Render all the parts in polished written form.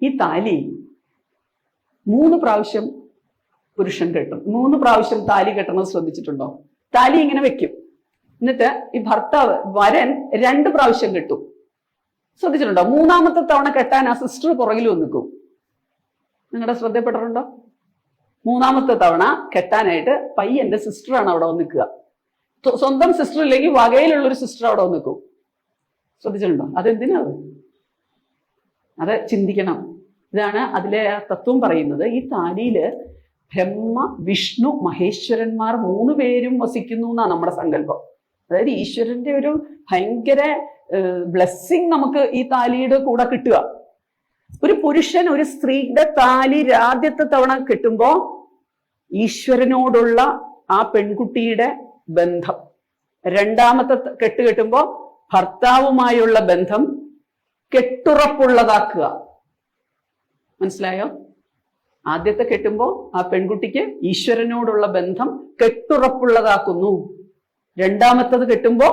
ഈ താലി 3 പ്രാവശ്യം പുരുഷൻ കെട്ടും. 3 പ്രാവശ്യം താലി കെട്ടണത് ശ്രദ്ധിച്ചിട്ടുണ്ടോ? താലി ഇങ്ങനെ വെക്കും, എന്നിട്ട് ഈ ഭർത്താവ് വരൻ 2 പ്രാവശ്യം കെട്ടും. ശ്രദ്ധിച്ചിട്ടുണ്ടോ? 3ാമത്തെ തവണ കെട്ടാൻ ആ സിസ്റ്റർ പുറകിൽ നിൽക്കും. നിങ്ങളുടെ ശ്രദ്ധപ്പെട്ടിട്ടുണ്ടോ? 3ാമത്തെ തവണ കെട്ടാനായിട്ട് പയ്യന്റെ സിസ്റ്ററാണ് അവിടെ വന്ന് നിൽക്കുക. സ്വന്തം സിസ്റ്റർ ഇല്ലെങ്കിൽ വകയിലുള്ള ഒരു സിസ്റ്റർ അവിടെ വന്ന് നിൽക്കും. ശ്രദ്ധിച്ചിട്ടുണ്ടോ? അതെന്തിനാ? അത് ചിന്തിക്കണം. ഇതാണ് അതിലെ ആ തത്വം പറയുന്നത്. ഈ താലിയില് ബ്രഹ്മ വിഷ്ണു മഹേശ്വരന്മാർ 3 പേരും വസിക്കുന്നു എന്നാണ് നമ്മുടെ സങ്കല്പം. അതായത് ഈശ്വരന്റെ ഒരു ഭയങ്കര ബ്ലെസ്സിങ് നമുക്ക് ഈ താലിയുടെ കൂടെ കിട്ടുക. ഒരു പുരുഷൻ ഒരു സ്ത്രീയുടെ താലി ആദ്യത്തെ തവണ കെട്ടുമ്പോ ഈശ്വരനോടുള്ള ആ പെൺകുട്ടിയുടെ ബന്ധം, 2ാമത്തെ കെട്ട് കെട്ടുമ്പോ ഭർത്താവുമായുള്ള ബന്ധം കെട്ടുറപ്പുള്ളതാക്കുക. മനസ്സിലായോ? ആദ്യത്തെ കെട്ടുമ്പോ ആ പെൺകുട്ടിക്ക് ഈശ്വരനോടുള്ള ബന്ധം കെട്ടുറപ്പുള്ളതാക്കുന്നു. 2ാമത്തത് കെട്ടുമ്പോ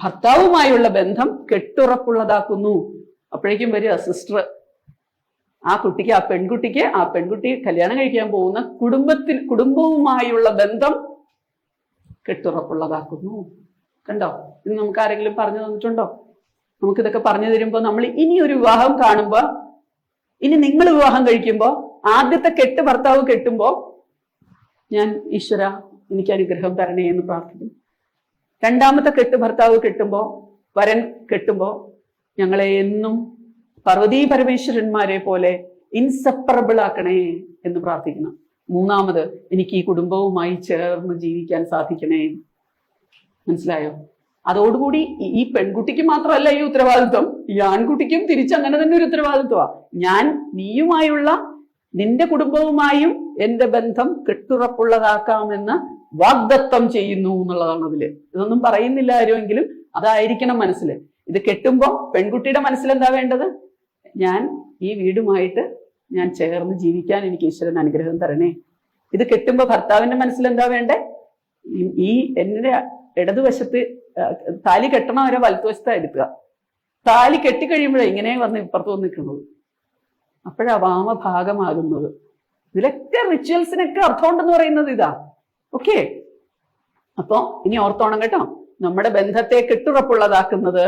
ഭർത്താവുമായുള്ള ബന്ധം കെട്ടുറപ്പുള്ളതാക്കുന്നു. അപ്പോഴേക്കും വരിക സിസ്റ്റർ. ആ പെൺകുട്ടി കല്യാണം കഴിക്കാൻ പോകുന്ന കുടുംബവുമായുള്ള ബന്ധം കെട്ടുറപ്പുള്ളതാക്കുന്നു. കണ്ടോ? ഇത് നമുക്ക് ആരെങ്കിലും പറഞ്ഞു തന്നിട്ടുണ്ടോ? നമുക്കിതൊക്കെ പറഞ്ഞു തരുമ്പോ നമ്മൾ ഇനി ഒരു വിവാഹം കാണുമ്പോ, ഇനി നിങ്ങൾ വിവാഹം കഴിക്കുമ്പോ ആദ്യത്തെ കെട്ട് ഭർത്താവ് കെട്ടുമ്പോ ഞാൻ ഈശ്വര എനിക്ക് അനുഗ്രഹം തരണേ എന്ന് പ്രാർത്ഥിക്കും. 2ാമത്തെ കെട്ട് ഭർത്താവ് കെട്ടുമ്പോ, വരൻ കെട്ടുമ്പോ ഞങ്ങളെ എന്നും പാർവതീ പരമേശ്വരന്മാരെ പോലെ ഇൻസെപ്പറബിൾ ആക്കണേ എന്ന് പ്രാർത്ഥിക്കണം. 3ാമത് എനിക്ക് ഈ കുടുംബവുമായി ചേർന്ന് ജീവിക്കാൻ സാധിക്കണേ. മനസ്സിലായോ? അതോടുകൂടി ഈ പെൺകുട്ടിക്ക് മാത്രമല്ല ഈ ഉത്തരവാദിത്വം, ഈ ആൺകുട്ടിക്കും തിരിച്ചങ്ങനെ തന്നെ ഒരു ഉത്തരവാദിത്വമാണ്. ഞാൻ നീയുമായുള്ള നിന്റെ കുടുംബവുമായും എന്റെ ബന്ധം കെട്ടുറപ്പുള്ളതാക്കാമെന്ന് വാഗ്ദത്തം ചെയ്യുന്നു എന്നുള്ളതാണ് അതില്. ഇതൊന്നും പറയുന്നില്ല ആരുമെങ്കിലും അതായിരിക്കണം മനസ്സിൽ. ഇത് കെട്ടുമ്പോ പെൺകുട്ടിയുടെ മനസ്സിൽ എന്താ വേണ്ടത്? ഞാൻ ഈ വീടുമായിട്ട് ഞാൻ ചേർന്ന് ജീവിക്കാൻ എനിക്ക് ഈശ്വരൻ അനുഗ്രഹം തരണേ. ഇത് കെട്ടുമ്പോ ഭർത്താവിന്റെ മനസ്സിൽ എന്താ വേണ്ടേ? ഈ എന്റെ ഇടതുവശത്ത് താലി കെട്ടണ വരെ വലത്തുവശത്താ എടുക്കുക. താലി കെട്ടിക്കഴിയുമ്പോഴേ ഇങ്ങനെ വന്ന് ഇപ്പുറത്ത് വന്ന് നിൽക്കുന്നത്. അപ്പോഴാ വാമഭാഗമാകുന്നത്. ഇതിലൊക്കെ റിച്വൽസിനൊക്കെ അർത്ഥമുണ്ടെന്ന് പറയുന്നത് ഇതാ. ഓക്കെ, അപ്പൊ ഇനി ഓർത്തോണം കേട്ടോ. നമ്മുടെ ബന്ധത്തെ കെട്ടുറപ്പുള്ളതാക്കുന്നത്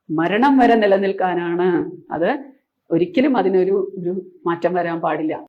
മരണം വരെ നിലനിൽക്കാനാണ്. അത് ഒരിക്കലും അതിനൊരു മാറ്റം വരാൻ പാടില്ല.